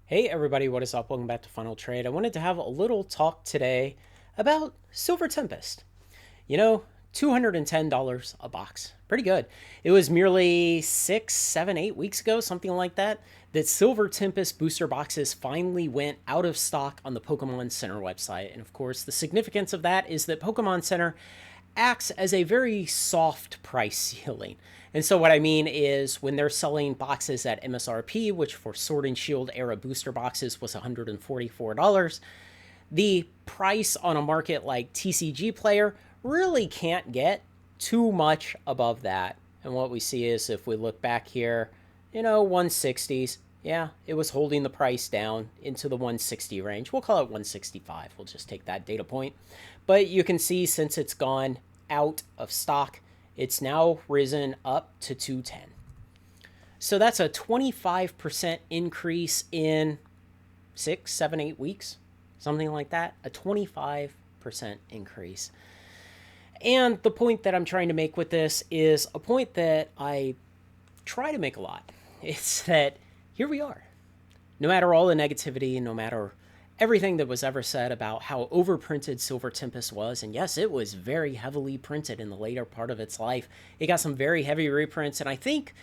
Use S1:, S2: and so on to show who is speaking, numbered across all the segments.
S1: Hey everybody, what is up? Welcome back to Final Trade. I wanted to have a little talk today about Silver Tempest. You know, $210 a box. Pretty good. It was merely 6, 7, 8 weeks ago, something like that, that Silver Tempest booster boxes finally went out of stock on the Pokemon Center website. And of course, the significance of that is that Pokemon Center acts as a very soft price ceiling. And so what I mean is when they're selling boxes at MSRP, which for Sword and Shield era booster boxes was $144, the price on a market like TCG Player really can't get too much above that. And what we see is if we look back here, 160s. Yeah, it was holding the price down into the 160 range. We'll call it 165. We'll just take that data point. But you can see since it's gone out of stock, it's now risen up to 210. So that's a 25% increase in 6, 7, 8 weeks, something like that. A 25% increase. And the point that I'm trying to make with this is a point that I try to make a lot. It's that here we are. No matter all the negativity, no matter everything that was ever said about how overprinted Silver Tempest was, and yes, it was very heavily printed in the later part of its life. It got some very heavy reprints, and I think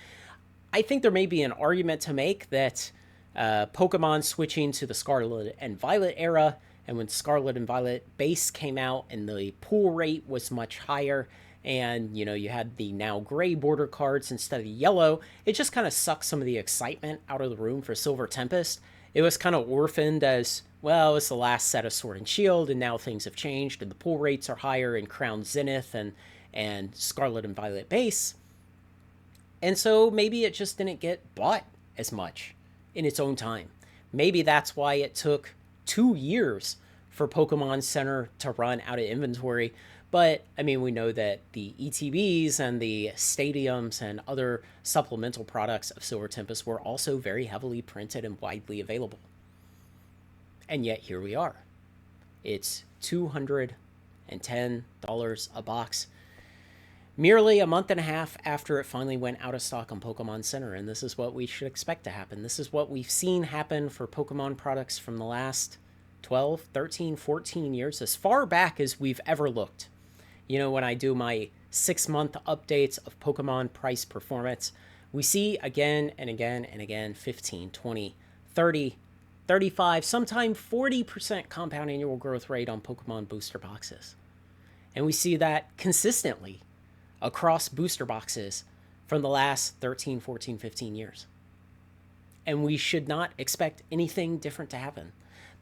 S1: there may be an argument to make that Pokemon switching to the Scarlet and Violet era, and when Scarlet and Violet base came out and the pull rate was much higher, and you had the now gray border cards instead of yellow, it just kind of sucked some of the excitement out of the room for Silver Tempest. It was kind of orphaned as, well, it's the last set of Sword and Shield, and now things have changed, and the pull rates are higher in Crown Zenith and Scarlet and Violet base. And so maybe it just didn't get bought as much in its own time. Maybe that's why it took 2 years for Pokemon Center to run out of inventory. But, I mean, we know that the ETBs and the stadiums and other supplemental products of Silver Tempest were also very heavily printed and widely available. And yet, here we are. It's $210 a box, merely a month and a half after it finally went out of stock on Pokemon Center. And this is what we should expect to happen. This is what we've seen happen for Pokemon products from the last 12, 13, 14 years, as far back as we've ever looked. When I do my 6-month updates of Pokemon price performance, we see again and again and again 15, 20, 30, 35, sometimes 40% compound annual growth rate on Pokemon booster boxes. And we see that consistently across booster boxes from the last 13, 14, 15 years. And we should not expect anything different to happen.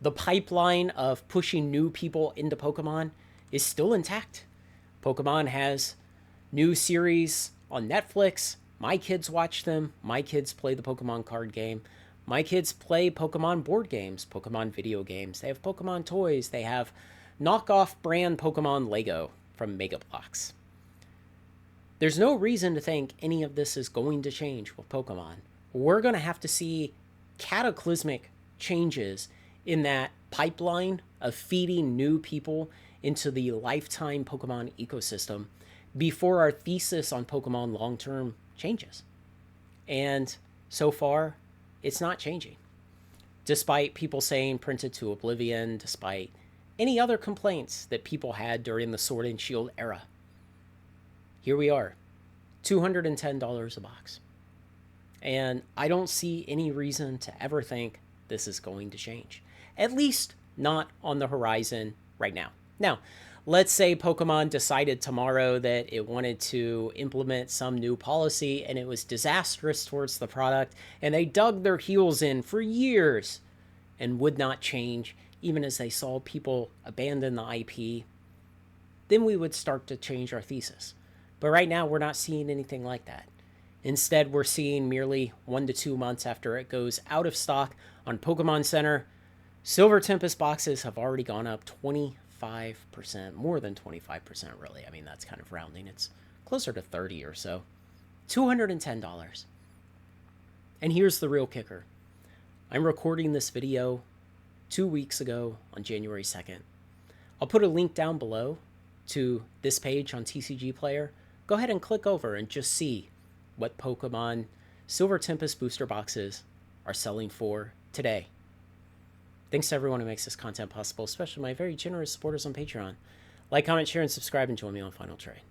S1: The pipeline of pushing new people into Pokemon is still intact. Pokemon has new series on Netflix. My kids watch them. My kids play the Pokemon card game. My kids play Pokemon board games, Pokemon video games. They have Pokemon toys. They have knockoff brand Pokemon Lego from Mega Bloks. There's no reason to think any of this is going to change with Pokemon. We're going to have to see cataclysmic changes in that pipeline of feeding new people into the lifetime Pokemon ecosystem before our thesis on Pokemon long-term changes. And so far, it's not changing. Despite people saying printed to oblivion, despite any other complaints that people had during the Sword and Shield era. Here we are, $210 a box. And I don't see any reason to ever think this is going to change. At least not on the horizon right now. Now, let's say Pokemon decided tomorrow that it wanted to implement some new policy and it was disastrous towards the product, and they dug their heels in for years and would not change, even as they saw people abandon the IP. Then we would start to change our thesis. But right now, we're not seeing anything like that. Instead, we're seeing merely 1 to 2 months after it goes out of stock on Pokemon Center, Silver Tempest boxes have already gone up 25%, more than 25% really. I mean, that's kind of rounding. It's closer to 30 or so. $210. And here's the real kicker. I'm recording this video 2 weeks ago on January 2nd. I'll put a link down below to this page on TCG Player. Go ahead and click over and just see what Pokemon Silver Tempest booster boxes are selling for today Thanks to everyone who makes this content possible, especially my very generous supporters on Patreon. Like, comment, share, and subscribe, and join me on Final Trade.